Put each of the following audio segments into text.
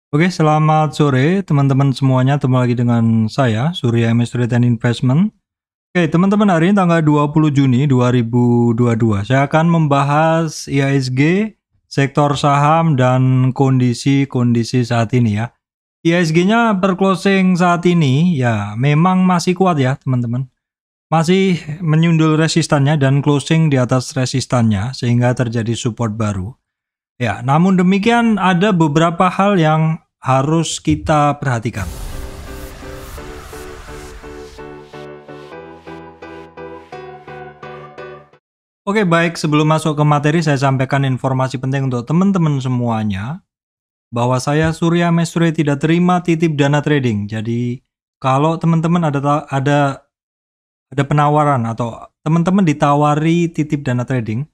Oke, selamat sore teman-teman semuanya. Ketemu lagi dengan saya, Surya MS Trade and Investment. Oke, teman-teman, hari ini tanggal 20 Juni 2022. Saya akan membahas IHSG, sektor saham, dan kondisi-kondisi saat ini ya. IHSG-nya per closing saat ini ya memang masih kuat ya teman-teman. Masih menyundul resistannya dan closing di atas resistannya sehingga terjadi support baru. Ya, namun demikian ada beberapa hal yang harus kita perhatikan. Oke, baik, sebelum masuk ke materi saya sampaikan informasi penting untuk teman-teman semuanya bahwa saya Surya Mestre tidak terima titip dana trading. Jadi, kalau teman-teman ada penawaran atau teman-teman ditawari titip dana trading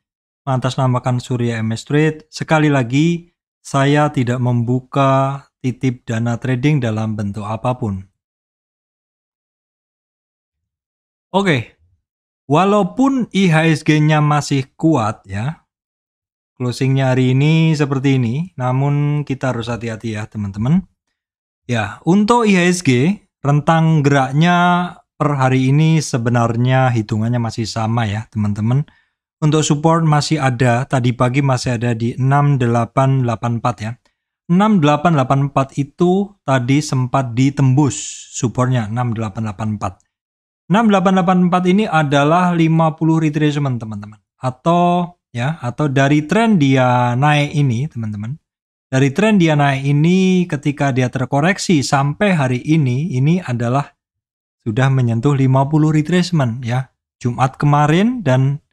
mengatasnamakan Surya MS Trade, sekali lagi saya tidak membuka titip dana trading dalam bentuk apapun. Oke, walaupun IHSG-nya masih kuat ya, closingnya hari ini seperti ini, namun kita harus hati-hati ya teman-teman. Ya, untuk IHSG, rentang geraknya per hari ini sebenarnya hitungannya masih sama ya teman-teman. Untuk support masih ada, tadi pagi masih ada di 6884 ya. 6884 itu tadi sempat ditembus supportnya 6884. 6884 ini adalah 50 retracement teman-teman. Atau dari tren dia naik ini teman-teman. Dari tren dia naik ini ketika dia terkoreksi sampai hari ini adalah sudah menyentuh 50 retracement ya. Jumat kemarin dan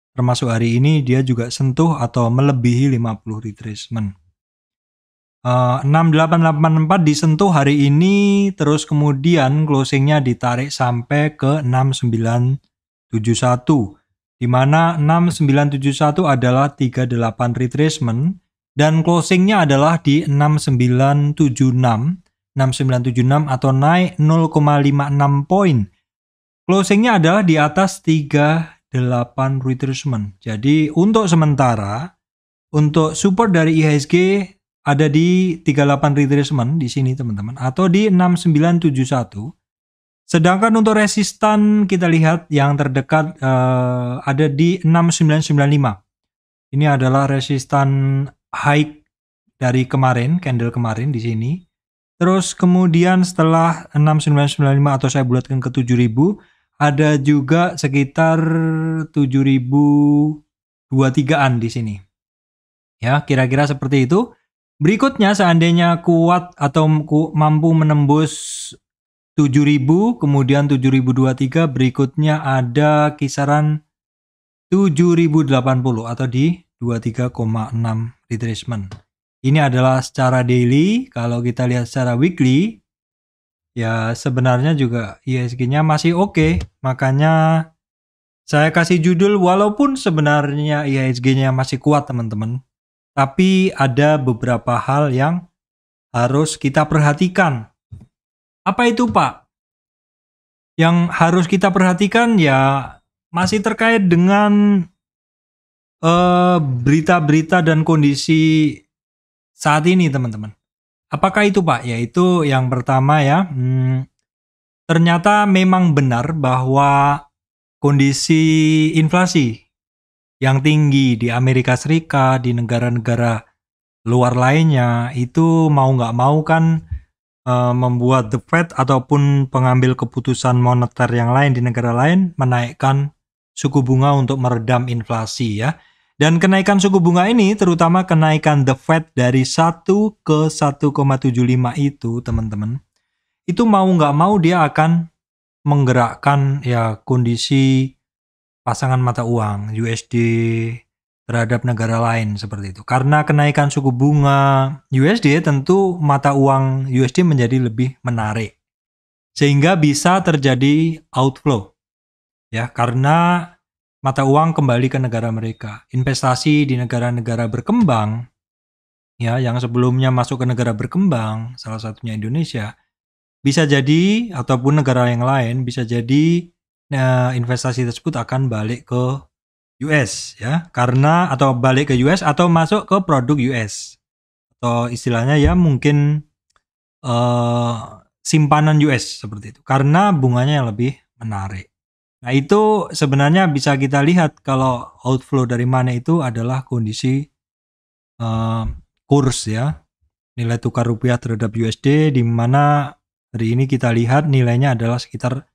termasuk hari ini dia juga sentuh atau melebihi 50 retracement. 6884 disentuh hari ini, terus kemudian closingnya ditarik sampai ke 6971. Di mana 6971 adalah 38 retracement dan closingnya adalah di 6976. 6976 atau naik 0,56 poin. Closingnya adalah di atas 38 retracement. Jadi untuk sementara, untuk support dari IHSG ada di 38 retracement di sini teman-teman, atau di 6971. Sedangkan untuk resistan kita lihat yang terdekat ada di 6995. Ini adalah resistan high dari kemarin, candle kemarin di sini. Terus kemudian setelah 6995 atau saya bulatkan ke 7000, ada juga sekitar 7023-an di sini. Ya, kira-kira seperti itu. Berikutnya seandainya kuat atau mampu menembus 7000, kemudian 7023, berikutnya ada kisaran 7080 atau di 23,6 retracement. Ini adalah secara daily. Kalau kita lihat secara weekly, ya sebenarnya juga IHSG-nya masih oke. Makanya saya kasih judul walaupun sebenarnya IHSG-nya masih kuat teman-teman. Tapi ada beberapa hal yang harus kita perhatikan. Apa itu Pak? Yang harus kita perhatikan ya masih terkait dengan berita-berita dan kondisi saat ini teman-teman. Apakah itu Pak? Yaitu yang pertama ya, ternyata memang benar bahwa kondisi inflasi yang tinggi di Amerika Serikat, di negara-negara luar lainnya, itu mau nggak mau kan membuat The Fed ataupun pengambil keputusan moneter yang lain di negara lain menaikkan suku bunga untuk meredam inflasi ya. Dan kenaikan suku bunga ini, terutama kenaikan The Fed dari 1 ke 1,75 itu teman-teman, itu mau nggak mau dia akan menggerakkan ya kondisi pasangan mata uang USD terhadap negara lain seperti itu. Karena kenaikan suku bunga USD tentu mata uang USD menjadi lebih menarik. Sehingga bisa terjadi outflow. Ya, karena mata uang kembali ke negara mereka. Investasi di negara-negara berkembang ya yang sebelumnya masuk ke negara berkembang, salah satunya Indonesia, bisa jadi ataupun negara yang lain bisa jadi investasi tersebut akan balik ke US ya, karena atau balik ke US atau masuk ke produk US. Atau istilahnya ya mungkin simpanan US seperti itu. Karena bunganya yang lebih menarik. Nah, itu sebenarnya bisa kita lihat kalau outflow dari mana itu adalah kondisi kurs ya. Nilai tukar rupiah terhadap USD di mana hari ini kita lihat nilainya adalah sekitar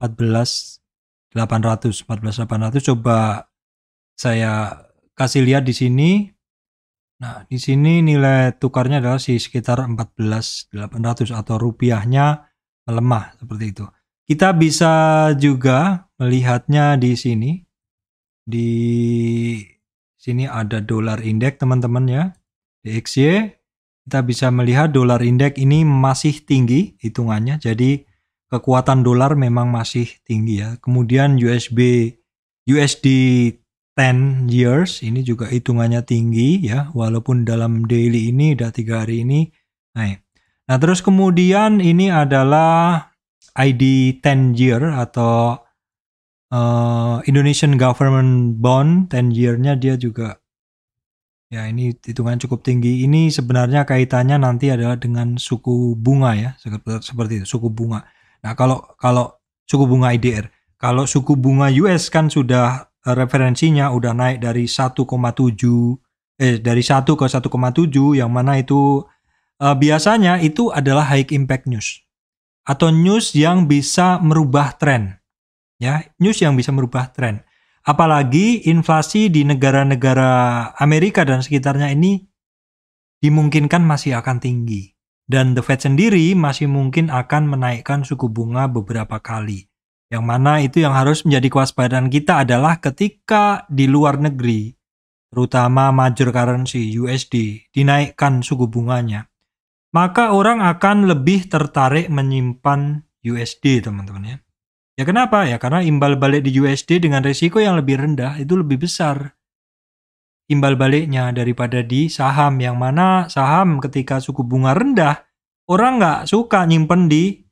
14.800. Coba saya kasih lihat di sini. Nah, di sini nilai tukarnya adalah sekitar 14.800 atau rupiahnya melemah seperti itu. Kita bisa juga melihatnya di sini. Di sini ada dolar indeks teman-teman ya. DXY. Kita bisa melihat dolar indeks ini masih tinggi hitungannya. Jadi kekuatan dolar memang masih tinggi ya. Kemudian USD 10 years ini juga hitungannya tinggi ya, walaupun dalam daily ini udah 3 hari ini naik. Nah, terus kemudian ini adalah ID 10 year atau Indonesian Government Bond 10 year-nya dia juga ya ini hitungan cukup tinggi. Ini sebenarnya kaitannya nanti adalah dengan suku bunga ya, seperti itu, suku bunga. Nah, kalau suku bunga IDR, kalau suku bunga US kan sudah referensinya udah naik dari 1,7 dari 1 ke 1,7 yang mana itu biasanya itu adalah high impact news atau news yang bisa merubah tren. Ya, news yang bisa merubah tren. Apalagi inflasi di negara-negara Amerika dan sekitarnya ini dimungkinkan masih akan tinggi. Dan The Fed sendiri masih mungkin akan menaikkan suku bunga beberapa kali. Yang mana itu yang harus menjadi kewaspadaan kita adalah ketika di luar negeri, terutama major currency USD, dinaikkan suku bunganya. Maka orang akan lebih tertarik menyimpan USD teman-teman ya. Ya kenapa? Ya karena imbal balik di USD dengan risiko yang lebih rendah itu lebih besar imbal baliknya daripada di saham. Yang mana saham ketika suku bunga rendah, orang nggak suka nyimpen di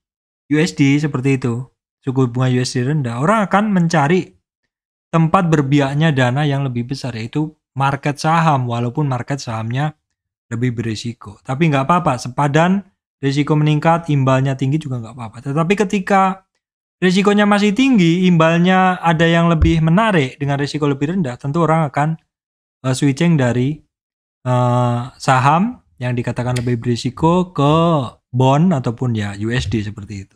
USD seperti itu. Suku bunga USD rendah, orang akan mencari tempat berbiaknya dana yang lebih besar, yaitu market saham, walaupun market sahamnya lebih berisiko. Tapi nggak apa-apa, sepadan risiko meningkat, imbalnya tinggi juga nggak apa-apa. Tetapi ketika risikonya masih tinggi, imbalnya ada yang lebih menarik dengan risiko lebih rendah, tentu orang akan switching dari saham yang dikatakan lebih berisiko ke bond ataupun ya USD seperti itu.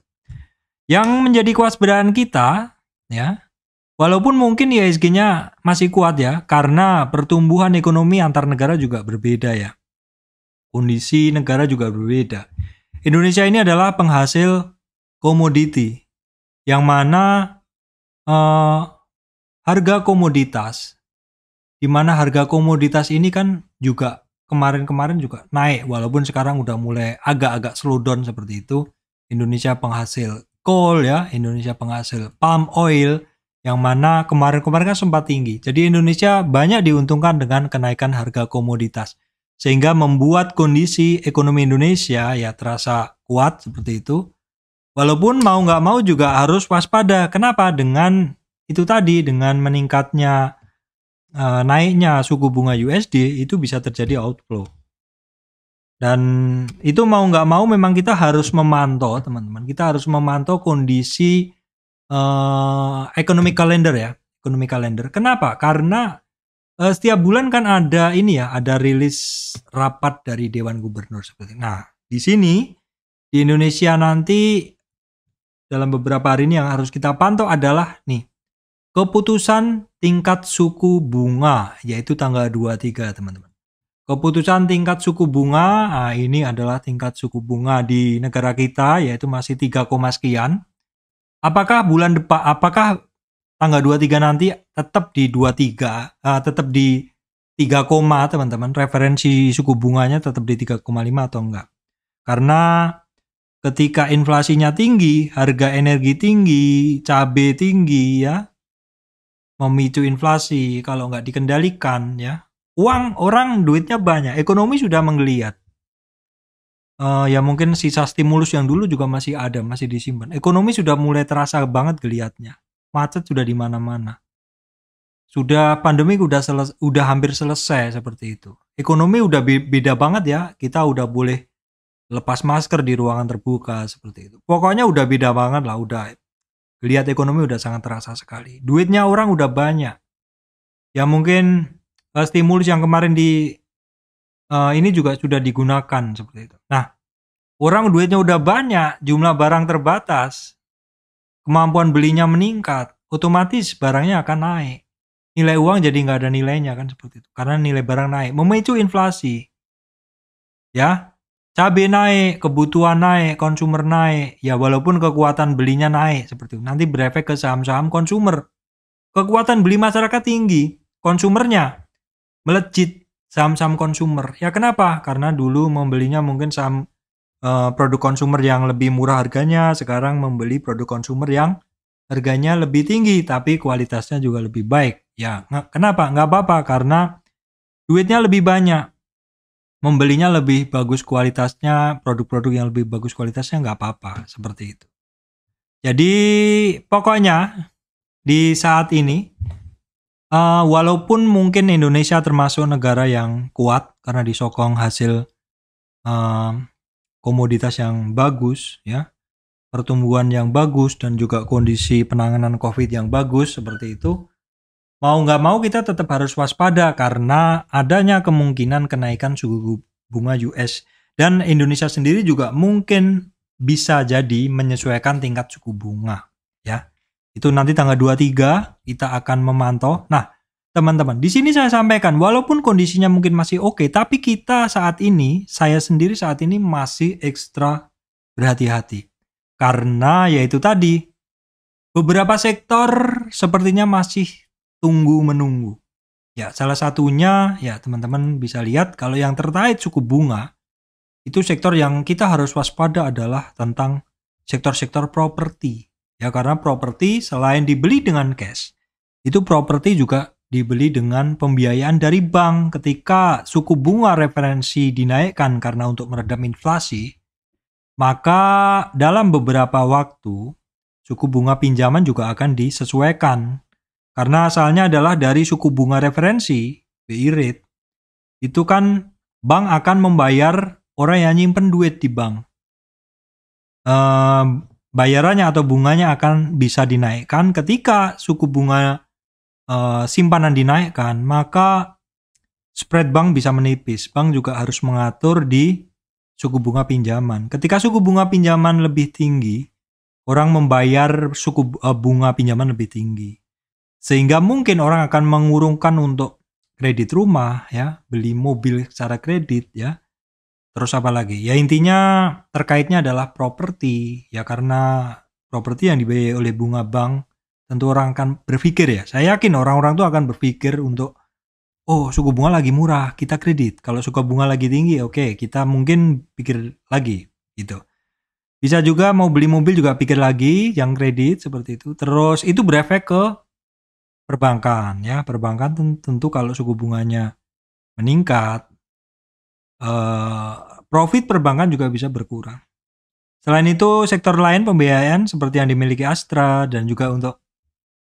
Yang menjadi kewaspadaan kita ya, walaupun mungkin IHSG-nya masih kuat ya, karena pertumbuhan ekonomi antar negara juga berbeda ya. Kondisi negara juga berbeda. Indonesia ini adalah penghasil komoditi yang mana harga komoditas, di mana harga komoditas ini kan juga kemarin-kemarin juga naik, walaupun sekarang udah mulai agak-agak slow down seperti itu. Indonesia penghasil coal ya, Indonesia penghasil palm oil, yang mana kemarin-kemarin kan sempat tinggi. Jadi Indonesia banyak diuntungkan dengan kenaikan harga komoditas, sehingga membuat kondisi ekonomi Indonesia ya terasa kuat seperti itu. Walaupun mau nggak mau juga harus waspada. Kenapa? Dengan itu tadi, dengan meningkatnya naiknya suku bunga USD itu bisa terjadi outflow. Dan itu mau nggak mau memang kita harus memantau teman-teman. Kita harus memantau kondisi economic calendar ya. Economic calendar. Kenapa? Karena setiap bulan kan ada ini ya, ada rilis rapat dari Dewan Gubernur seperti. Nah, di sini di Indonesia nanti dalam beberapa hari ini yang harus kita pantau adalah nih, keputusan tingkat suku bunga, yaitu tanggal 23 teman-teman. Keputusan tingkat suku bunga, nah ini adalah tingkat suku bunga di negara kita, yaitu masih 3, sekian. Apakah bulan depan, apakah tanggal 23 nanti tetap di 23, tetap di 3, teman-teman, referensi suku bunganya tetap di 3,5 atau enggak? Karena ketika inflasinya tinggi, harga energi tinggi, cabai tinggi ya, memicu inflasi kalau nggak dikendalikan ya, uang orang duitnya banyak, ekonomi sudah menggeliat. Ya mungkin sisa stimulus yang dulu juga masih ada, masih disimpan. Ekonomi sudah mulai terasa banget geliatnya. Macet sudah di mana-mana. Sudah pandemi udah hampir selesai seperti itu. Ekonomi udah beda banget ya. Kita udah boleh lepas masker di ruangan terbuka seperti itu. Pokoknya udah beda banget lah, udah lihat ekonomi udah sangat terasa sekali. Duitnya orang udah banyak. Ya mungkin stimulus yang kemarin ini juga sudah digunakan seperti itu. Nah, orang duitnya udah banyak, jumlah barang terbatas, kemampuan belinya meningkat, otomatis barangnya akan naik. Nilai uang jadi nggak ada nilainya kan seperti itu. Karena nilai barang naik, memicu inflasi. Ya, cabai naik, kebutuhan naik, konsumer naik. Ya walaupun kekuatan belinya naik seperti itu. Nanti berefek ke saham-saham konsumer. Kekuatan beli masyarakat tinggi, konsumernya melejit, saham-saham konsumer. Ya kenapa? Karena dulu membelinya mungkin saham produk konsumer yang lebih murah harganya, sekarang membeli produk konsumer yang harganya lebih tinggi tapi kualitasnya juga lebih baik. Ya, kenapa? Nggak apa-apa karena duitnya lebih banyak. Membelinya lebih bagus kualitasnya, produk-produk yang lebih bagus kualitasnya nggak apa-apa, seperti itu. Jadi pokoknya di saat ini, walaupun mungkin Indonesia termasuk negara yang kuat karena disokong hasil komoditas yang bagus, ya, pertumbuhan yang bagus dan juga kondisi penanganan COVID yang bagus seperti itu, mau nggak mau kita tetap harus waspada karena adanya kemungkinan kenaikan suku bunga US dan Indonesia sendiri juga mungkin bisa jadi menyesuaikan tingkat suku bunga, ya. Itu nanti tanggal 23 kita akan memantau. Nah, teman-teman, di sini saya sampaikan walaupun kondisinya mungkin masih oke, tapi kita saat ini, saya sendiri saat ini masih ekstra berhati-hati. Karena yaitu tadi, beberapa sektor sepertinya masih tunggu-menunggu. Ya, salah satunya ya teman-teman bisa lihat kalau yang terkait suku bunga, itu sektor yang kita harus waspada adalah tentang sektor-sektor properti. Ya, karena properti selain dibeli dengan cash, itu properti juga dibeli dengan pembiayaan dari bank. Ketika suku bunga referensi dinaikkan karena untuk meredam inflasi, maka dalam beberapa waktu suku bunga pinjaman juga akan disesuaikan. Karena asalnya adalah dari suku bunga referensi, BI rate, itu kan bank akan membayar orang yang nyimpen duit di bank. Bayarannya atau bunganya akan bisa dinaikkan ketika suku bunga simpanan dinaikkan, maka spread bank bisa menipis. Bank juga harus mengatur di suku bunga pinjaman. Ketika suku bunga pinjaman lebih tinggi, orang membayar suku bunga pinjaman lebih tinggi. Sehingga mungkin orang akan mengurungkan untuk kredit rumah, ya, beli mobil secara kredit, ya. Terus apa lagi? Ya intinya terkaitnya adalah properti, ya karena properti yang dibiayai oleh bunga bank, tentu orang akan berpikir ya. Saya yakin orang-orang tuh akan berpikir untuk, oh suku bunga lagi murah, kita kredit. Kalau suku bunga lagi tinggi, oke, kita mungkin pikir lagi, gitu. Bisa juga mau beli mobil juga pikir lagi, yang kredit seperti itu. Terus itu berefek ke perbankan, ya. Perbankan tentu kalau suku bunganya meningkat, profit perbankan juga bisa berkurang. Selain itu, sektor lain pembiayaan seperti yang dimiliki Astra dan juga untuk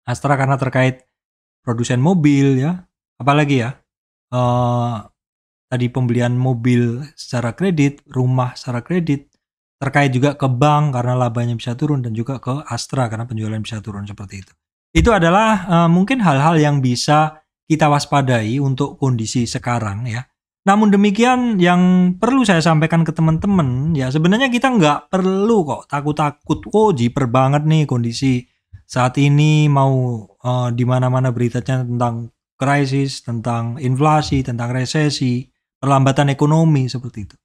Astra karena terkait produsen mobil, ya. Apalagi ya, tadi pembelian mobil secara kredit, rumah secara kredit, terkait juga ke bank karena labanya bisa turun dan juga ke Astra karena penjualan bisa turun seperti itu. Itu adalah mungkin hal-hal yang bisa kita waspadai untuk kondisi sekarang, ya. Namun demikian yang perlu saya sampaikan ke teman-teman, ya sebenarnya kita nggak perlu kok takut-takut, oh jiper banget nih kondisi saat ini, mau di mana-mana beritanya tentang krisis, tentang inflasi, tentang resesi, perlambatan ekonomi seperti itu.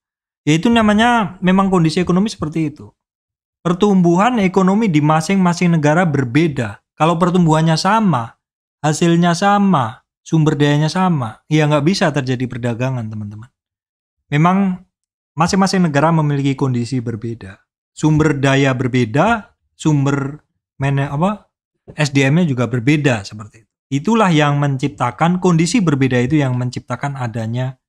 Ya itu namanya memang kondisi ekonomi seperti itu. Pertumbuhan ekonomi di masing-masing negara berbeda. Kalau pertumbuhannya sama, hasilnya sama, sumber dayanya sama, ya nggak bisa terjadi perdagangan, teman-teman. Memang masing-masing negara memiliki kondisi berbeda. Sumber daya berbeda, sumber SDM-nya juga berbeda seperti itu. Itulah yang menciptakan kondisi berbeda itu yang menciptakan adanya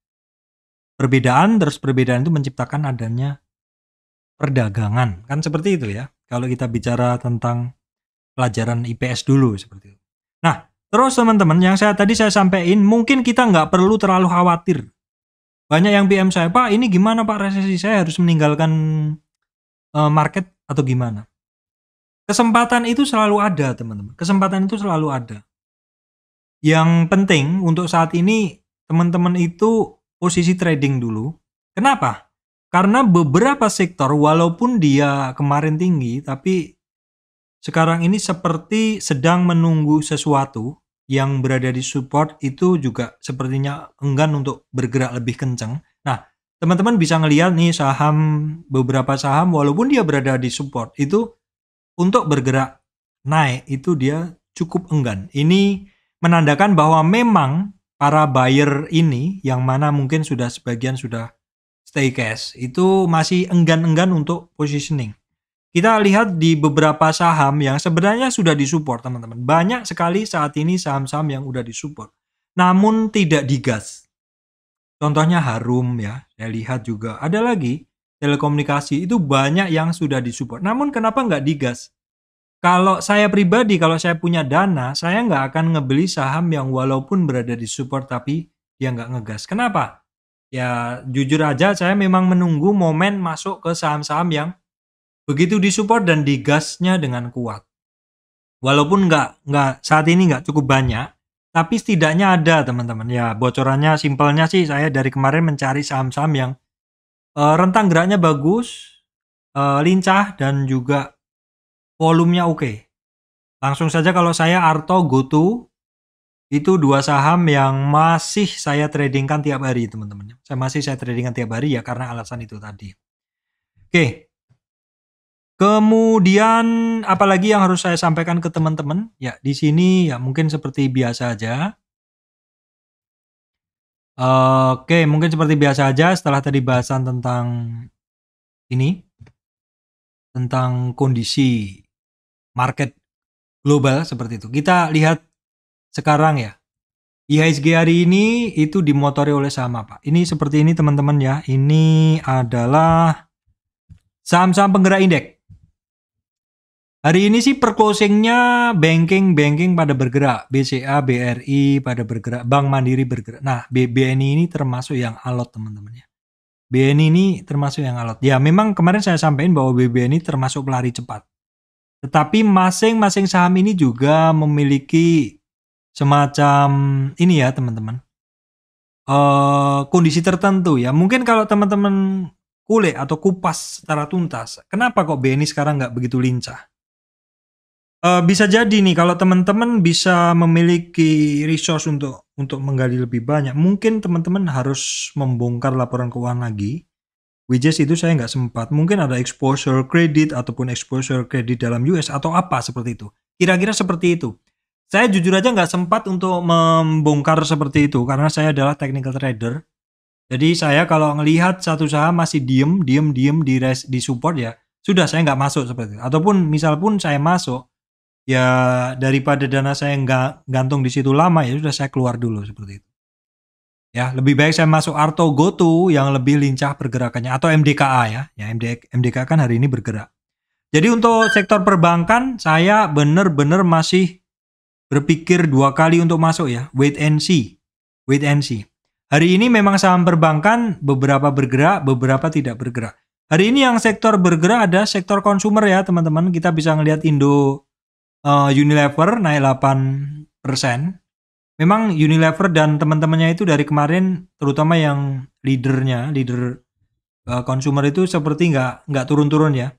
perbedaan, terus perbedaan itu menciptakan adanya perdagangan. Kan seperti itu ya. Kalau kita bicara tentang pelajaran IPS dulu seperti itu. Nah, terus teman-teman yang tadi saya sampaikan, mungkin kita nggak perlu terlalu khawatir Banyak yang PM saya, "Pak, ini gimana Pak resesi? Saya harus meninggalkan market atau gimana?" Kesempatan itu selalu ada, teman-teman. Kesempatan itu selalu ada. Yang penting untuk saat ini teman-teman itu posisi trading dulu. Kenapa? Karena beberapa sektor walaupun dia kemarin tinggi tapi sekarang ini seperti sedang menunggu sesuatu yang berada di support itu juga sepertinya enggan untuk bergerak lebih kencang. Nah, teman-teman bisa ngelihat nih beberapa saham walaupun dia berada di support itu untuk bergerak naik itu dia cukup enggan. Ini menandakan bahwa memang para buyer ini yang mana mungkin sebagian sudah stay cash itu masih enggan-enggan untuk positioning. Kita lihat di beberapa saham yang sebenarnya sudah disupport, teman-teman. Banyak sekali saat ini saham-saham yang udah disupport, namun tidak digas. Contohnya Harum ya, saya lihat juga. Ada lagi telekomunikasi itu banyak yang sudah disupport. Namun kenapa nggak digas? Kalau saya pribadi, kalau saya punya dana, saya nggak akan ngebeli saham yang walaupun berada di support tapi dia nggak ngegas. Kenapa? Ya jujur aja saya memang menunggu momen masuk ke saham-saham yang begitu disupport dan digasnya dengan kuat. Walaupun nggak saat ini nggak cukup banyak, tapi setidaknya ada teman-teman. Ya bocorannya simpelnya sih saya dari kemarin mencari saham-saham yang rentang geraknya bagus, lincah dan juga volumenya oke. Langsung saja kalau saya Arto, GoTo itu dua saham yang masih saya tradingkan tiap hari teman-teman. Saya tradingkan tiap hari ya karena alasan itu tadi. Oke. Kemudian apalagi yang harus saya sampaikan ke teman-teman? Ya, di sini ya mungkin seperti biasa aja. Oke, mungkin seperti biasa aja setelah tadi bahasan tentang ini, tentang kondisi market global seperti itu. Kita lihat sekarang ya. IHSG hari ini itu dimotori oleh saham apa? Ini seperti ini teman-teman ya. Ini adalah saham-saham penggerak indeks. Hari ini sih per closingnya banking pada bergerak, BCA, BRI pada bergerak, Bank Mandiri bergerak. Nah, BNI ini termasuk yang alot teman-teman ya. BNI ini termasuk yang alot. Ya memang kemarin saya sampaikan bahwa BNI termasuk pelari cepat. Tetapi masing-masing saham ini juga memiliki semacam ini ya teman-teman. Kondisi tertentu ya. Mungkin kalau teman-teman kulik atau kupas secara tuntas, kenapa kok BNI sekarang nggak begitu lincah? Bisa jadi nih kalau teman-teman bisa memiliki resource untuk menggali lebih banyak, mungkin teman-teman harus membongkar laporan keuangan lagi. Which is itu saya nggak sempat. Mungkin ada exposure credit ataupun exposure credit dalam US atau apa seperti itu. Kira-kira seperti itu. Saya jujur aja nggak sempat untuk membongkar seperti itu karena saya adalah technical trader. Jadi saya kalau ngelihat satu saham masih diem di support ya, sudah saya nggak masuk seperti itu. Ataupun misal pun saya masuk, ya daripada dana saya nggak gantung di situ lama ya sudah saya keluar dulu seperti itu. Ya lebih baik saya masuk Arto, GoTo yang lebih lincah pergerakannya atau MDKA ya. Ya MDKA kan hari ini bergerak. Jadi untuk sektor perbankan saya benar-benar masih berpikir dua kali untuk masuk ya. Wait and see. Hari ini memang saham perbankan beberapa bergerak, beberapa tidak bergerak. Hari ini yang sektor bergerak ada sektor konsumer ya teman-teman. Kita bisa ngelihat Unilever naik 8%. Memang Unilever dan teman-temannya itu dari kemarin, terutama yang leader konsumer itu seperti nggak turun-turun ya.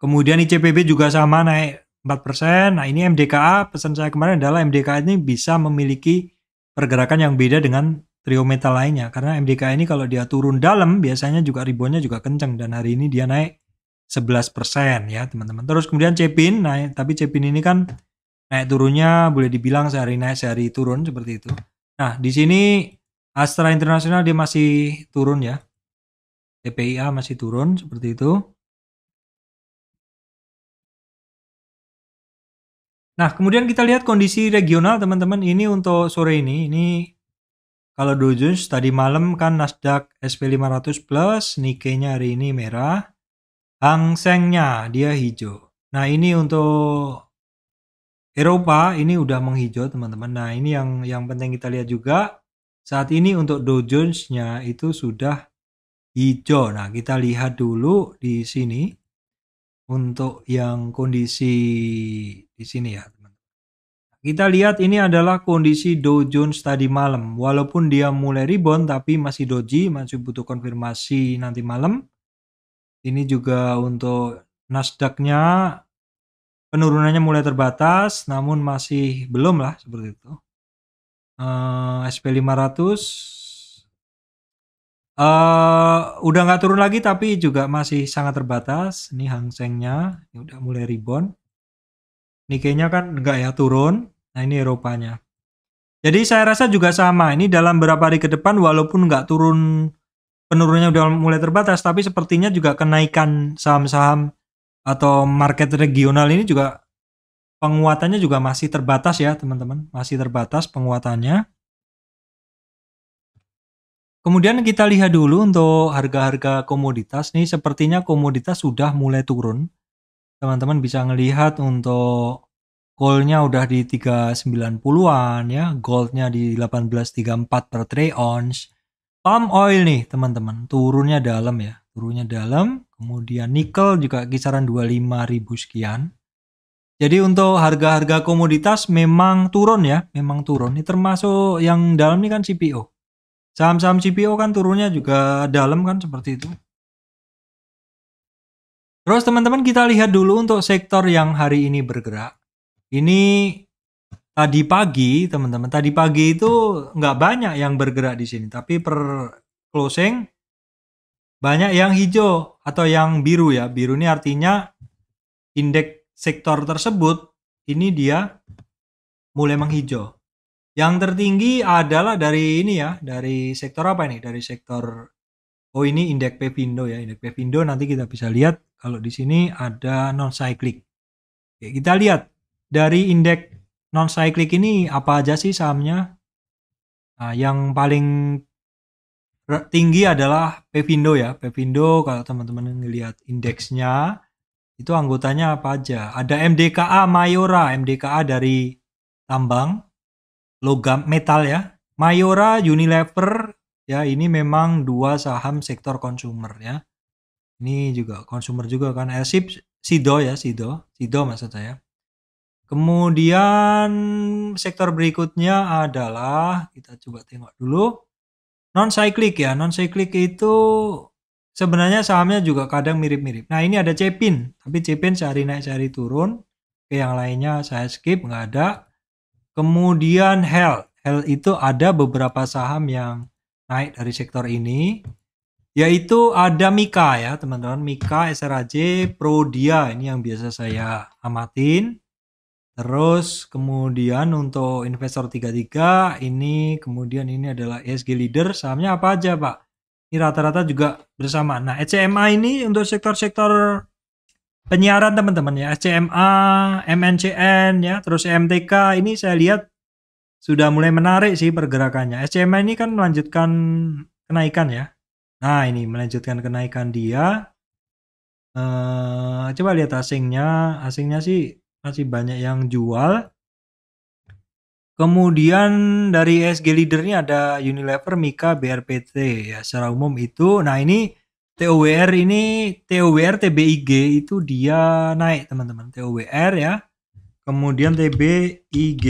Kemudian ICBP juga sama naik 4%. Nah ini MDKA, pesan saya kemarin adalah MDKA ini bisa memiliki pergerakan yang beda dengan trio metal lainnya. Karena MDKA ini kalau dia turun dalam biasanya juga reboundnya juga kencang. Dan hari ini dia naik 11% ya teman-teman. Terus kemudian Cepin naik, tapi Cepin ini kan naik turunnya boleh dibilang sehari naik sehari turun seperti itu. Nah di sini Astra Internasional dia masih turun ya, TPIA masih turun seperti itu. Nah kemudian kita lihat kondisi regional teman-teman. Ini untuk sore ini kalau Dow Jones tadi malam kan Nasdaq SP 500 plus, Nikkei-nya hari ini merah, Hang Seng-nya dia hijau. Nah ini untuk Eropa ini udah menghijau teman-teman. Nah ini yang penting kita lihat juga saat ini untuk Dow Jones-nya itu sudah hijau. Nah, kita lihat dulu di sini untuk yang kondisi di sini ya, teman. Kita lihat ini adalah kondisi Dow Jones tadi malam. Walaupun dia mulai rebound tapi masih doji, masih butuh konfirmasi nanti malam. Ini juga untuk Nasdaq-nya penurunannya mulai terbatas, namun masih belum lah seperti itu. SP500 udah nggak turun lagi tapi juga masih sangat terbatas. Ini Hang Seng-nya udah mulai rebound. Nikkei-nya kan nggak ya turun. Nah ini Eropanya. Jadi saya rasa juga sama. Ini dalam beberapa hari ke depan walaupun nggak turun, penurunannya udah mulai terbatas, tapi sepertinya juga kenaikan saham-saham atau market regional ini juga penguatannya juga masih terbatas ya teman-teman. Masih terbatas penguatannya. Kemudian kita lihat dulu untuk harga-harga komoditas. Nih sepertinya komoditas sudah mulai turun. Teman-teman bisa ngelihat untuk coal-nya udah di 390-an ya, gold-nya di 1834 per troy ounce. Palm oil nih teman-teman, turunnya dalam ya, turunnya dalam. Kemudian nikel juga kisaran 25.000 sekian. Jadi untuk harga-harga komoditas memang turun ya, memang turun. Ini termasuk yang dalam ini kan CPO. Saham-saham CPO kan turunnya juga dalam kan seperti itu. Terus teman-teman kita lihat dulu untuk sektor yang hari ini bergerak. Ini tadi pagi teman-teman, tadi pagi itu nggak banyak yang bergerak di sini. Tapi per closing banyak yang hijau atau yang biru ya. Biru ini artinya indeks sektor tersebut ini dia mulai menghijau. Yang tertinggi adalah dari ini ya, dari sektor apa ini? Dari sektor, oh ini indeks Pevindo ya, indeks Pevindo nanti kita bisa lihat kalau di sini ada non cyclic. Oke, kita lihat dari indeks non cyclic ini apa aja sih sahamnya? Nah, yang paling tinggi adalah Pevindo ya. Pevindo kalau teman-teman ngelihat indeksnya itu anggotanya apa aja? Ada MDKA Mayora, MDKA dari tambang, logam metal ya. Mayora, Unilever ya, ini memang dua saham sektor konsumer ya. Ini juga konsumer juga kan. Sido ya, Sido maksud saya. Kemudian sektor berikutnya adalah kita coba tengok dulu non cyclic ya. Non cyclic itu sebenarnya sahamnya juga kadang mirip-mirip. Nah ini ada Cepin, tapi Cepin sehari naik sehari turun. Oke, yang lainnya saya skip, nggak ada. Kemudian Health itu ada beberapa saham yang naik dari sektor ini, yaitu ada Mika ya teman-teman, Mika, SRAJ, Prodia, ini yang biasa saya amatin. Terus kemudian untuk investor 33 ini, kemudian ini adalah ESG leader, sahamnya apa aja Pak? Ini rata-rata juga bersama. Nah ECMA ini untuk sektor-sektor penyiaran teman-teman ya, ECMA, MNCN ya, terus MTK ini saya lihat sudah mulai menarik sih pergerakannya. ECMA ini kan melanjutkan kenaikan ya. Nah ini melanjutkan kenaikan dia. Coba lihat asingnya sih masih banyak yang jual. Kemudian dari ESG leader ini ada Unilever, Mika, BRPT ya secara umum itu. Nah ini TOWR TBIG itu dia naik teman-teman. TOWR ya. Kemudian TBIG.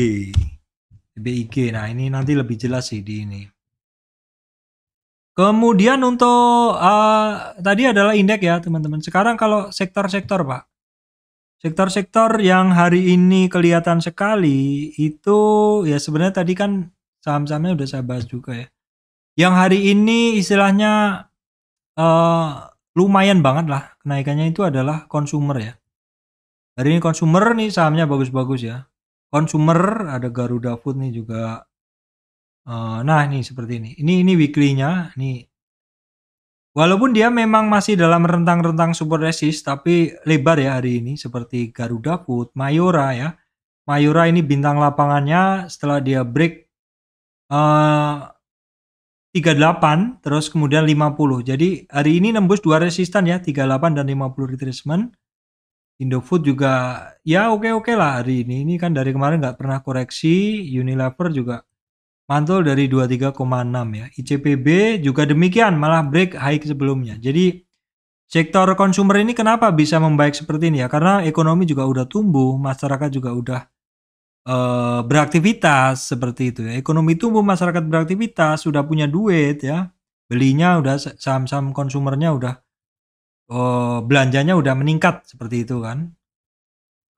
Nah ini nanti lebih jelas sih di ini. Kemudian untuk tadi adalah indeks ya teman-teman. Sekarang kalau sektor-sektor Pak. Sektor-sektor yang hari ini kelihatan sekali itu ya sebenarnya tadi kan saham-sahamnya udah saya bahas juga ya. Yang hari ini istilahnya lumayan banget lah kenaikannya itu adalah consumer ya. Hari ini consumer nih sahamnya bagus-bagus ya. Consumer ada Garuda Food nih juga. Nah ini seperti ini. Ini weekly-nya nih. Walaupun dia memang masih dalam rentang-rentang support resist, tapi lebar ya hari ini seperti Garuda Food, Mayora ya. Mayora ini bintang lapangannya setelah dia break 38 terus kemudian 50. Jadi hari ini nembus dua resistan ya, 38 dan 50 retracement. Indofood juga ya oke lah hari ini. Ini kan dari kemarin nggak pernah koreksi. Unilever juga mantul dari 23,6 ya. ICPB juga demikian, malah break high sebelumnya. Jadi sektor konsumer ini kenapa bisa membaik seperti ini ya? Karena ekonomi juga udah tumbuh, masyarakat juga udah beraktivitas seperti itu ya. Ekonomi tumbuh, masyarakat beraktivitas, sudah punya duit ya. Belinya udah saham-saham konsumernya udah belanjanya udah meningkat seperti itu kan.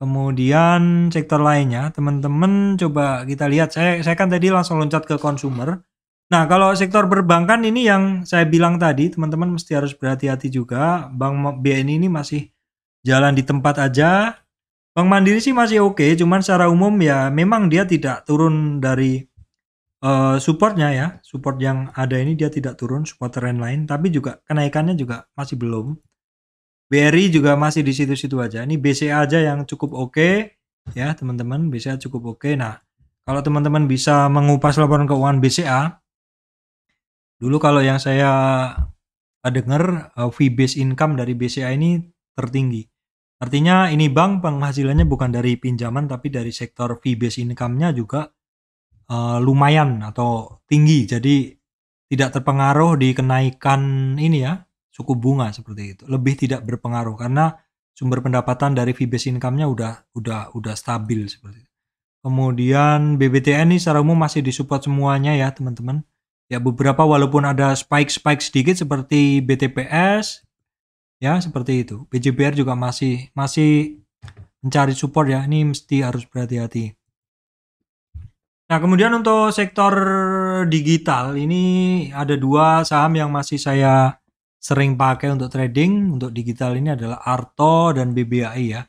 Kemudian sektor lainnya, teman-teman coba kita lihat. Saya kan tadi langsung loncat ke konsumer. Nah, kalau sektor perbankan ini yang saya bilang tadi, teman-teman mesti harus berhati-hati juga. Bank BNI ini masih jalan di tempat aja. Bank Mandiri sih masih oke, cuman secara umum ya memang dia tidak turun dari supportnya ya. Support yang ada ini dia tidak turun, support trend line, tapi juga kenaikannya juga masih belum. BRI juga masih di situ-situ aja. Ini BCA aja yang cukup oke ya teman-teman, BCA cukup oke. Nah, kalau teman-teman bisa mengupas laporan keuangan BCA, dulu kalau yang saya dengar fee based income dari BCA ini tertinggi. Artinya ini bank penghasilannya bukan dari pinjaman tapi dari sektor fee based income-nya juga lumayan atau tinggi. Jadi tidak terpengaruh di kenaikan ini ya, suku bunga seperti itu. Lebih tidak berpengaruh karena sumber pendapatan dari fee based income-nya udah stabil seperti itu. Kemudian BBTN ini secara umum masih disupport semuanya ya, teman-teman. Ya beberapa walaupun ada spike sedikit seperti BTPS ya, seperti itu. BJBR juga masih mencari support ya. Ini mesti harus berhati-hati. Nah, kemudian untuk sektor digital ini ada dua saham yang masih saya sering pakai untuk trading. Untuk digital ini adalah Arto dan BBAI ya.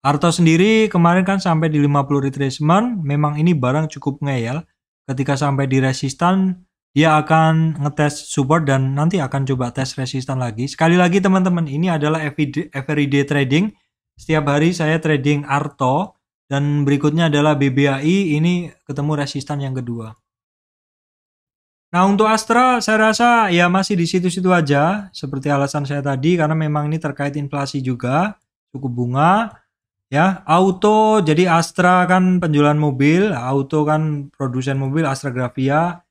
Arto sendiri kemarin kan sampai di 50 retracement, memang ini barang cukup ngeyel. Ketika sampai di resistan, dia akan ngetes support dan nanti akan coba tes resistan lagi. Sekali lagi teman-teman, ini adalah everyday trading. Setiap hari saya trading Arto dan berikutnya adalah BBAI, ini ketemu resistan yang kedua. Nah, untuk Astra saya rasa ya masih di situ-situ aja seperti alasan saya tadi karena memang ini terkait inflasi juga, suku bunga. Ya, auto jadi Astra kan penjualan mobil, auto kan produsen mobil Astra Gravia.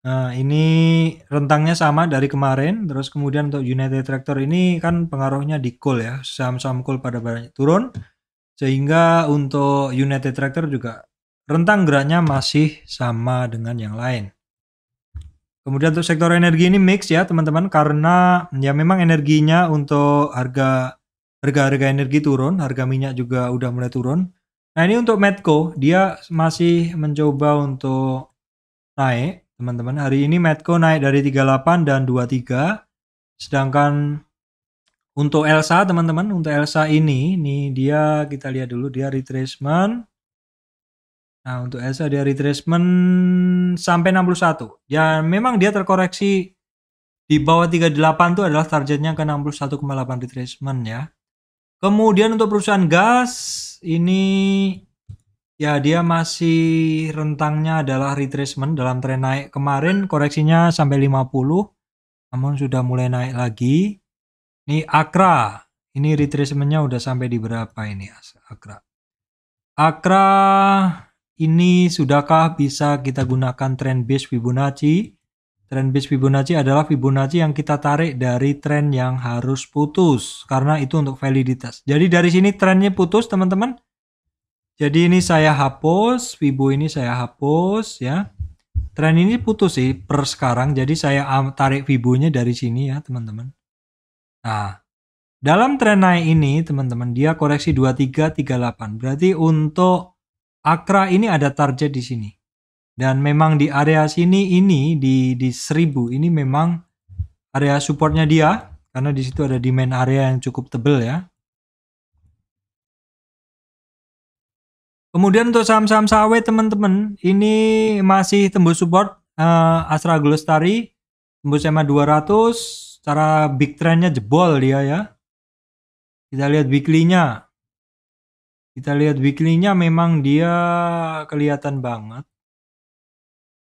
Nah, ini rentangnya sama dari kemarin. Terus kemudian untuk United Tractor ini kan pengaruhnya di coal ya, saham-saham coal pada banyak turun. Sehingga untuk United Tractor juga rentang geraknya masih sama dengan yang lain. Kemudian untuk sektor energi ini mix ya teman-teman karena ya memang energinya untuk harga energi turun, harga minyak juga udah mulai turun. Nah, ini untuk Medco, dia masih mencoba untuk naik, teman-teman. Hari ini Medco naik dari 38 dan 23. Sedangkan untuk Elsa, teman-teman, untuk Elsa ini dia kita lihat dulu dia retracement. Nah, untuk Elsa dia retracement sampai 61. Ya, memang dia terkoreksi di bawah 38 itu adalah targetnya ke 61,8 retracement ya. Kemudian untuk perusahaan gas ini ya dia masih rentangnya adalah retracement dalam tren naik. Kemarin koreksinya sampai 50 namun sudah mulai naik lagi. Ini Akra, ini retracementnya udah sampai di berapa ini Akra? Akra ini sudahkah bisa kita gunakan trend base Fibonacci? Trend base Fibonacci adalah Fibonacci yang kita tarik dari tren yang harus putus. Karena itu untuk validitas. Jadi dari sini trennya putus teman-teman. Jadi ini saya hapus. Fibo ini saya hapus ya. Tren ini putus sih per sekarang. Jadi saya tarik Fibonya dari sini ya teman-teman. Nah, dalam tren naik ini teman-teman dia koreksi 2338. Berarti untuk Akra ini ada target di sini. Dan memang di area sini ini di 1000 ini memang area supportnya dia karena di situ ada demand area yang cukup tebal ya. Kemudian untuk saham-saham sawit teman-teman ini masih tembus support Astra Glostari tembus SMA 200. Secara big trendnya jebol dia ya. Kita lihat weekly-nya. Kita lihat weekly-nya memang dia kelihatan banget.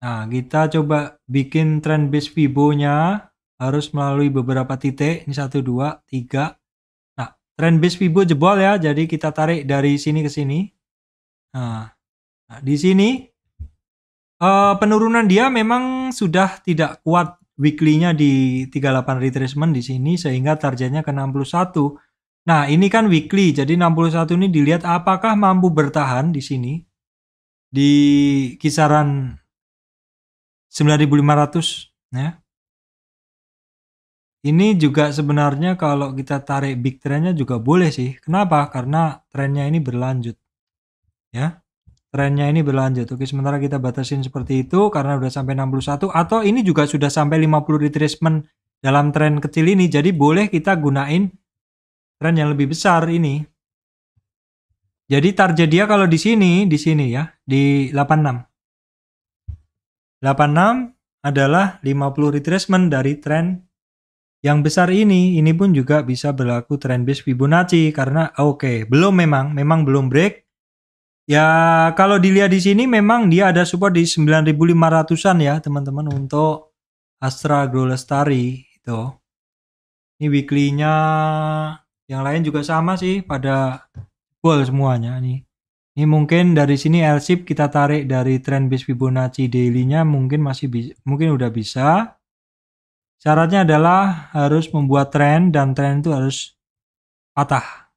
Nah, kita coba bikin trend base Fibo-nya harus melalui beberapa titik. Ini 1, 2, 3. Nah, trend base Fibo jebol ya. Jadi kita tarik dari sini ke sini. Nah di sini Penurunan dia memang sudah tidak kuat weekly-nya di 38 retracement di sini sehingga targetnya ke 61. Nah, ini kan weekly, jadi 61 ini dilihat apakah mampu bertahan di sini di kisaran 9.500 ya. Ini juga sebenarnya kalau kita tarik big trendnya juga boleh sih. Kenapa? Karena trennya ini berlanjut. Ya. Trennya ini berlanjut. Oke, sementara kita batasin seperti itu karena udah sampai 61 atau ini juga sudah sampai 50 retracement dalam tren kecil ini. Jadi boleh kita gunain tren yang lebih besar ini. Jadi target dia kalau di sini ya, di 86. 86 adalah 50 retracement dari tren yang besar ini pun juga bisa berlaku trend base Fibonacci karena belum memang belum break. Ya kalau dilihat di sini memang dia ada support di 9.500-an ya teman-teman untuk Astra Grow Lestari itu. Ini weekly-nya yang lain juga sama sih pada full semuanya nih. Ini mungkin dari sini L-shape kita tarik dari trend base Fibonacci daily-nya mungkin mungkin udah bisa. Syaratnya adalah harus membuat tren dan tren itu harus patah.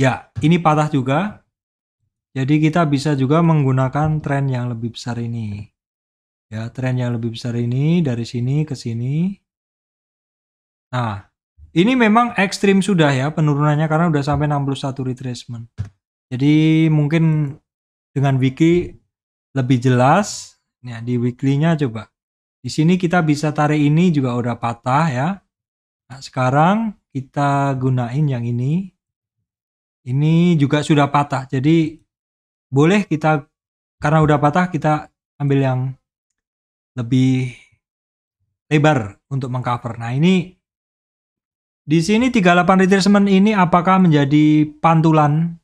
Ya, ini patah juga. Jadi kita bisa juga menggunakan tren yang lebih besar ini. Ya, tren yang lebih besar ini dari sini ke sini. Nah, ini memang ekstrim sudah ya penurunannya karena udah sampai 61 retracement. Jadi mungkin dengan weekly lebih jelas. Nah, di weekly-nya coba. Di sini kita bisa tarik ini juga udah patah ya. Nah, sekarang kita gunain yang ini. Ini juga sudah patah. Jadi boleh kita karena udah patah kita ambil yang lebih lebar untuk mengcover. Nah, ini di sini 38 retracement ini apakah menjadi pantulan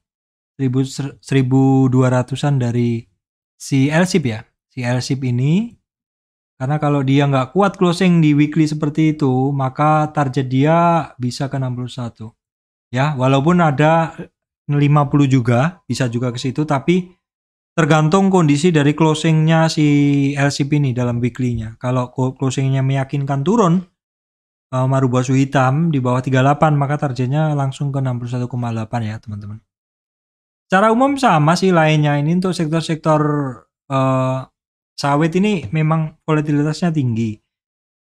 1200-an dari si L-shape ya. Si L-shape ini karena kalau dia nggak kuat closing di weekly seperti itu, maka target dia bisa ke 61. Ya, walaupun ada 50 juga, bisa juga ke situ, tapi tergantung kondisi dari closingnya si L-shape ini dalam weekly-nya. Kalau closingnya meyakinkan turun, merubah suhu hitam di bawah 38, maka targetnya langsung ke 61,8 ya teman-teman. Secara umum sama sih lainnya ini untuk sektor-sektor sawit ini memang volatilitasnya tinggi.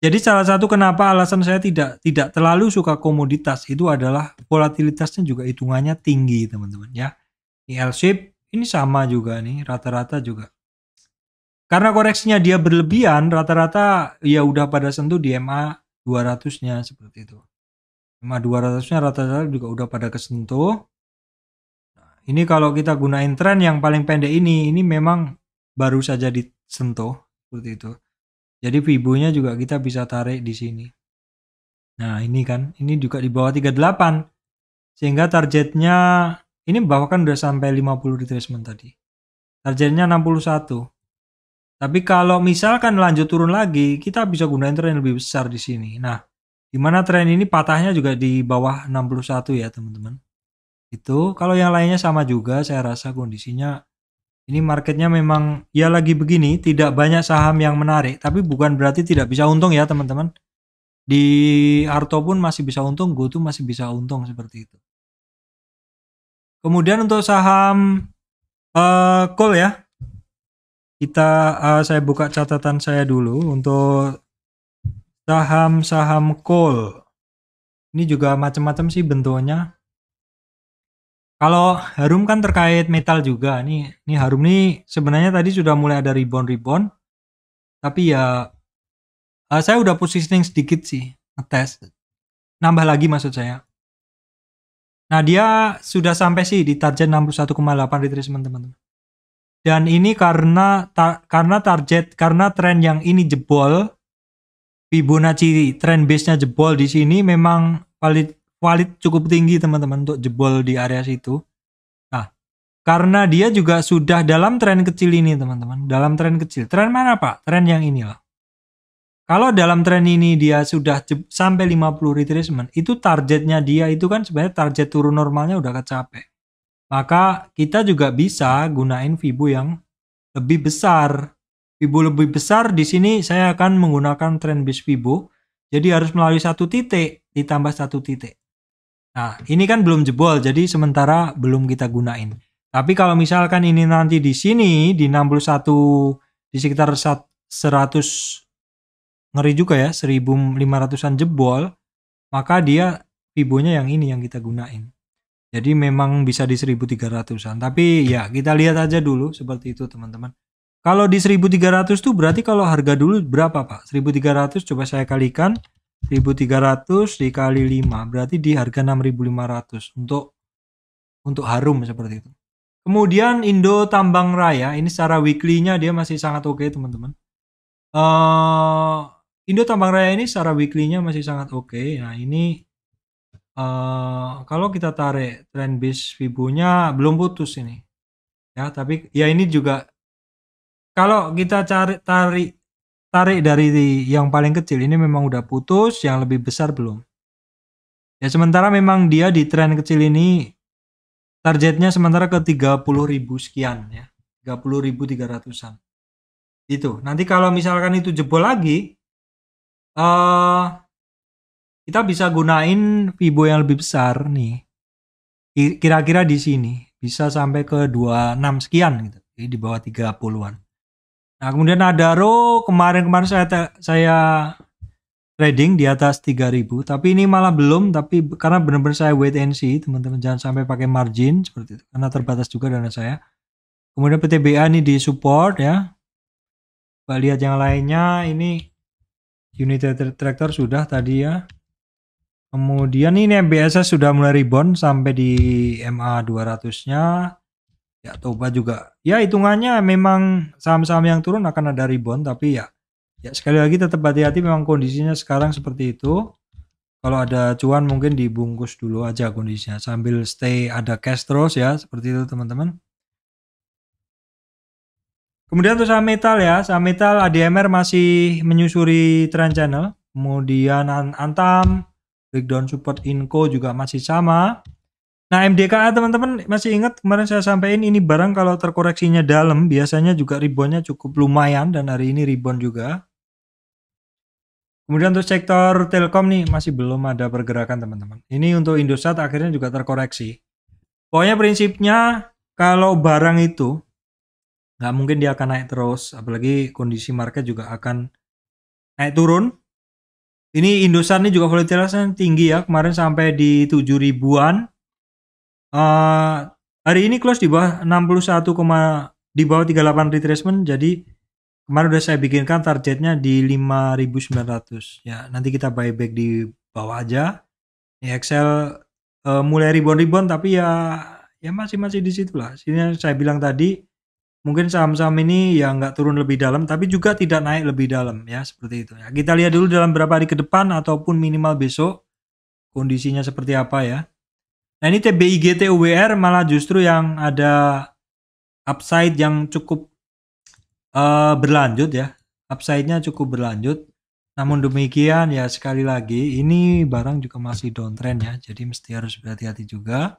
Jadi salah satu kenapa alasan saya tidak terlalu suka komoditas itu adalah volatilitasnya juga hitungannya tinggi teman-teman ya. Ini L-shape ini sama juga nih rata-rata juga. Karena koreksinya dia berlebihan rata-rata ya udah pada sentuh di MA 200-nya seperti itu. MA 200-nya rata-rata juga udah pada kesentuh. Nah, ini kalau kita gunain tren yang paling pendek ini memang baru saja disentuh seperti itu. Jadi Fibo-nya juga kita bisa tarik di sini. Nah, ini kan, ini juga di bawah 38. Sehingga targetnya ini bahkan udah sampai 50 retracement tadi. Targetnya 61. Tapi kalau misalkan lanjut turun lagi, kita bisa gunain tren yang lebih besar di sini. Nah, di mana tren ini patahnya juga di bawah 61 ya, teman-teman. Itu kalau yang lainnya sama juga, saya rasa kondisinya ini marketnya memang ya lagi begini, tidak banyak saham yang menarik, tapi bukan berarti tidak bisa untung ya teman-teman. Di Arto pun masih bisa untung, GoTo masih bisa untung seperti itu. Kemudian untuk saham coal ya, saya buka catatan saya dulu untuk saham-saham coal. Ini juga macam-macam sih bentuknya. Kalau Harum kan terkait metal juga. Nih Harum nih sebenarnya tadi sudah mulai ada rebound. Tapi ya saya udah positioning sedikit sih, ngetes. Nambah lagi maksud saya. Nah, dia sudah sampai sih di target 61,8 retracement teman-teman. Dan ini karena tren yang ini jebol, Fibonacci trend base-nya jebol di sini memang valid cukup tinggi teman-teman untuk jebol di area situ. Nah, karena dia juga sudah dalam tren kecil ini teman-teman. Dalam tren kecil. Tren mana Pak? Tren yang ini loh. Kalau dalam tren ini dia sudah sampai 50 retracement, itu targetnya dia itu kan sebenarnya target turun normalnya udah kecapai. Maka kita juga bisa gunain Fibo yang lebih besar. Fibo lebih besar di sini saya akan menggunakan trend base Fibo. Jadi harus melalui satu titik ditambah satu titik. Nah, ini kan belum jebol, jadi sementara belum kita gunain. Tapi kalau misalkan ini nanti di sini di 61 di sekitar 100, ngeri juga ya, 1500-an jebol, maka dia Fibonya yang ini yang kita gunain. Jadi memang bisa di 1300-an. Tapi ya kita lihat aja dulu seperti itu teman-teman. Kalau di 1300 tuh berarti kalau harga dulu berapa Pak? 1300 coba saya kalikan. 1300 dikali 5 berarti di harga 6500 untuk harum seperti itu. Kemudian Indo Tambang Raya ini secara weekly-nya dia masih sangat oke teman-teman. Indo Tambang Raya ini secara weekly-nya masih sangat oke. Nah ini kalau kita tarik trend base Fibo-nya belum putus ini. Ya, tapi ya ini juga kalau kita tarik dari yang paling kecil ini memang udah putus, yang lebih besar belum. Ya sementara memang dia di tren kecil ini targetnya sementara ke 30.000 sekian ya. 30.300-an. Itu. Nanti kalau misalkan itu jebol lagi kita bisa gunain Fibo yang lebih besar nih. Kira-kira di sini bisa sampai ke 26 sekian gitu. Jadi di bawah 30-an. Nah, kemudian Adaro kemarin saya trading di atas 3000, tapi ini malah belum, tapi karena benar-benar saya wait and see, teman-teman jangan sampai pakai margin seperti itu karena terbatas juga dana saya. Kemudian PTBA ini di support ya. Kita lihat yang lainnya, ini United Tractor sudah tadi ya. Kemudian ini MBSS sudah mulai rebound sampai di MA 200-nya. Ya Toba juga. Ya hitungannya memang saham-saham yang turun akan ada rebound, tapi ya sekali lagi tetap hati-hati, memang kondisinya sekarang seperti itu. Kalau ada cuan mungkin dibungkus dulu aja kondisinya sambil stay ada cash terus ya, seperti itu teman-teman. Kemudian untuk saham metal ya, saham metal ADMR masih menyusuri trend channel. Kemudian Antam, breakdown support Inco juga masih sama. Nah MDKA teman-teman masih ingat kemarin saya sampaikan ini barang kalau terkoreksinya dalam biasanya juga reboundnya cukup lumayan dan hari ini rebound juga. Kemudian untuk sektor Telkom nih masih belum ada pergerakan teman-teman. Ini untuk Indosat akhirnya juga terkoreksi. Pokoknya prinsipnya kalau barang itu nggak mungkin dia akan naik terus, apalagi kondisi market juga akan naik turun. Ini Indosat nih juga volatilitasnya tinggi ya, kemarin sampai di 7.000-an. Hari ini close di bawah 61, di bawah 38 retracement, jadi kemarin udah saya bikinkan targetnya di 5.900 ya, nanti kita buyback di bawah aja. Ini Excel mulai rebound tapi ya masih di situ lah. Sini saya bilang tadi mungkin saham-saham ini ya nggak turun lebih dalam tapi juga tidak naik lebih dalam ya, seperti itu ya. Kita lihat dulu dalam beberapa hari ke depan ataupun minimal besok kondisinya seperti apa ya. Nah ini TBIG TUWR malah justru yang ada upside yang cukup berlanjut ya, upside-nya cukup berlanjut. Namun demikian ya sekali lagi ini barang juga masih downtrend ya, jadi mesti harus berhati-hati juga.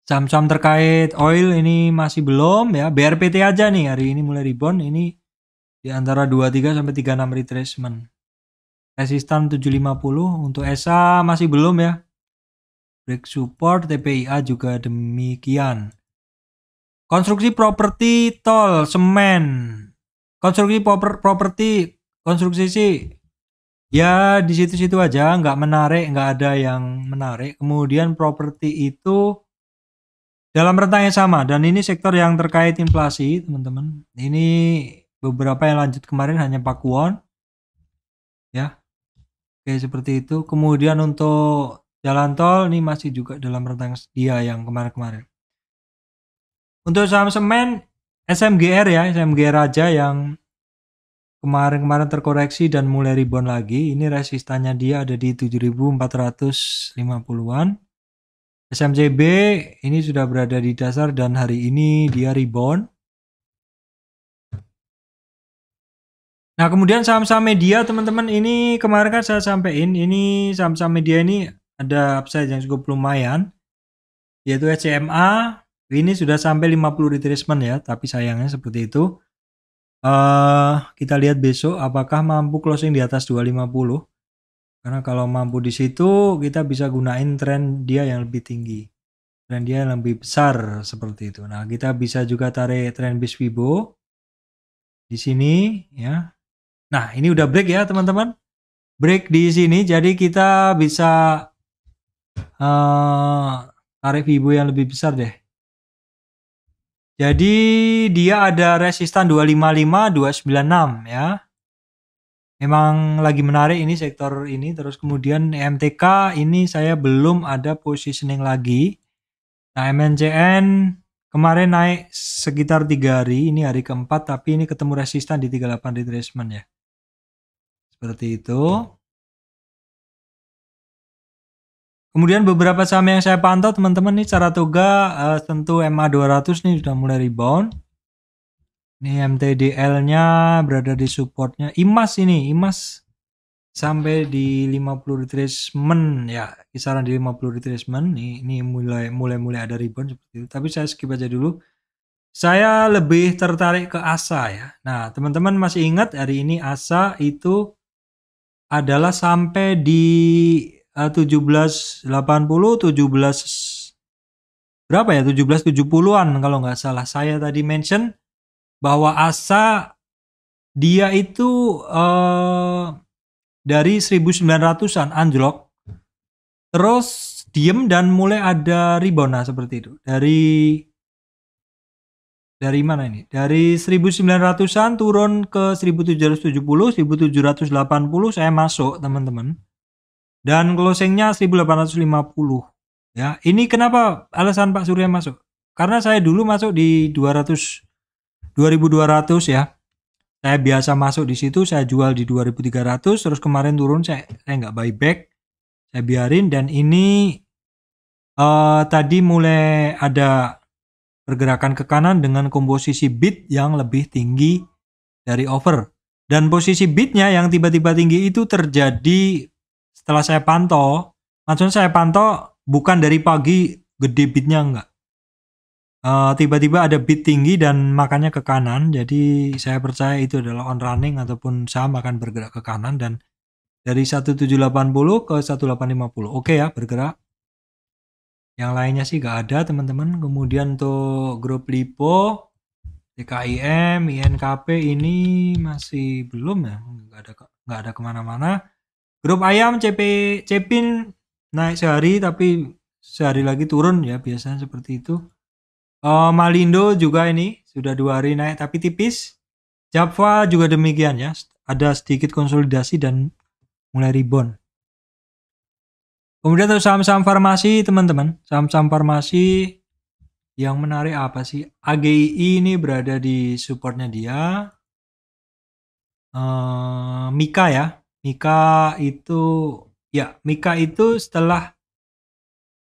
Saham-saham terkait oil ini masih belum ya. BRPT aja nih hari ini mulai rebound, ini di antara 23 sampai 36 retracement. Resistan 750, untuk ESA masih belum ya. Break support, TPIA juga demikian. Konstruksi properti, tol, semen. Konstruksi properti, konstruksi sih ya di situ-situ aja, nggak menarik, nggak ada yang menarik. Kemudian properti itu dalam rentang yang sama, dan ini sektor yang terkait inflasi teman-teman. Ini beberapa yang lanjut kemarin hanya Pakuwon ya. Oke seperti itu. Kemudian untuk jalan tol ini masih juga dalam rentang dia yang kemarin-kemarin. Untuk saham semen SMGR ya, SMGR aja yang kemarin terkoreksi dan mulai rebound lagi. Ini resistannya dia ada di 7.450-an. SMCB ini sudah berada di dasar dan hari ini dia rebound. Nah kemudian saham-saham media teman-teman, ini kemarin kan saya sampaikan ini saham-saham media ini ada upside yang cukup lumayan, yaitu SCMA, Ini sudah sampai 50 retracement ya, tapi sayangnya seperti itu. Kita lihat besok apakah mampu closing di atas 250. Karena kalau mampu di situ kita bisa gunain tren dia yang lebih tinggi. Tren dia yang lebih besar seperti itu. Nah, kita bisa juga tarik tren base Fibo di sini ya. Nah, ini udah break ya, teman-teman. Break di sini jadi kita bisa tarik Fibo yang lebih besar deh. Jadi dia ada resistan 255, 296 ya. Memang lagi menarik ini sektor ini. Terus kemudian MTK ini saya belum ada positioning lagi. Nah, MNCN kemarin naik sekitar 3 hari. Ini hari keempat tapi ini ketemu resistan di 38 retracement ya. Seperti itu. Kemudian beberapa saham yang saya pantau teman-teman nih Saratoga tentu MA200 nih sudah mulai rebound. Ini MTDL-nya berada di supportnya. IMAS ini, IMAS sampai di 50 retracement ya, kisaran di 50 retracement. Ini mulai ada rebound seperti itu. Tapi saya skip aja dulu. Saya lebih tertarik ke ASA ya. Nah, teman-teman masih ingat hari ini ASA itu adalah sampai di 1780, 17 berapa ya? 1770-an kalau nggak salah. Saya tadi mention bahwa ASA dia itu dari 1900-an anjlok, terus diem dan mulai ada rebound. Nah, seperti itu. Dari mana ini? Dari 1900-an turun ke 1770, 1780 saya masuk, teman-teman. Dan closingnya 1850. Ya, ini kenapa alasan Pak Surya masuk? Karena saya dulu masuk di 2200 ya. Saya biasa masuk di situ, saya jual di 2300, terus kemarin turun saya nggak buyback. Saya biarin dan ini tadi mulai ada pergerakan ke kanan dengan komposisi bid yang lebih tinggi dari over. Dan posisi bidnya yang tiba-tiba tinggi itu terjadi setelah saya pantau. Maksudnya saya pantau bukan dari pagi gede bidnya enggak. Tiba-tiba ada bid tinggi dan makanya ke kanan. Jadi saya percaya itu adalah on running ataupun saham akan bergerak ke kanan dan dari 1780 ke 1850. Oke ya, bergerak. Yang lainnya sih gak ada, teman-teman. Kemudian untuk grup Lipo, DKIM, INKP ini masih belum ya, nggak ada kemana-mana. Grup ayam Cepin naik sehari tapi sehari lagi turun ya, biasanya seperti itu. Malindo juga ini sudah 2 hari naik tapi tipis. Java juga demikian ya, ada sedikit konsolidasi dan mulai rebound. Kemudian untuk saham-saham farmasi, teman-teman. Saham-saham farmasi yang menarik apa sih? AGI ini berada di supportnya dia. Mika ya. Mika itu setelah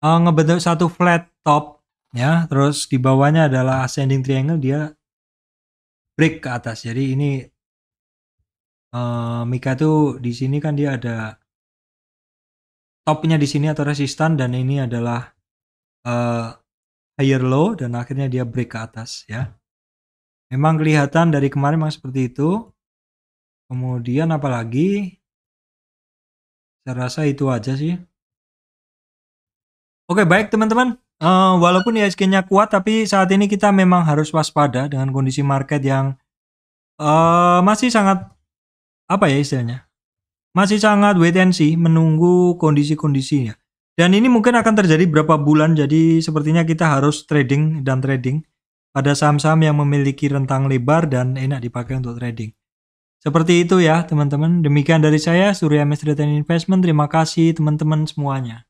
ngebentuk satu flat top ya, terus di bawahnya adalah ascending triangle, dia break ke atas. Jadi ini Mika tuh di sini kan dia ada topnya di sini atau resistan dan ini adalah higher low dan akhirnya dia break ke atas ya. Memang kelihatan dari kemarin memang seperti itu. Kemudian apalagi? Saya rasa itu aja sih. Oke, baik teman-teman. Walaupun ISG-nya kuat tapi saat ini kita memang harus waspada dengan kondisi market yang masih sangat apa ya istilahnya? Masih sangat wait and see, menunggu kondisi-kondisinya. Dan ini mungkin akan terjadi berapa bulan, jadi sepertinya kita harus trading pada saham-saham yang memiliki rentang lebar dan enak dipakai untuk trading. Seperti itu ya teman-teman. Demikian dari saya, Surya MS Trade and Investment. Terima kasih teman-teman semuanya.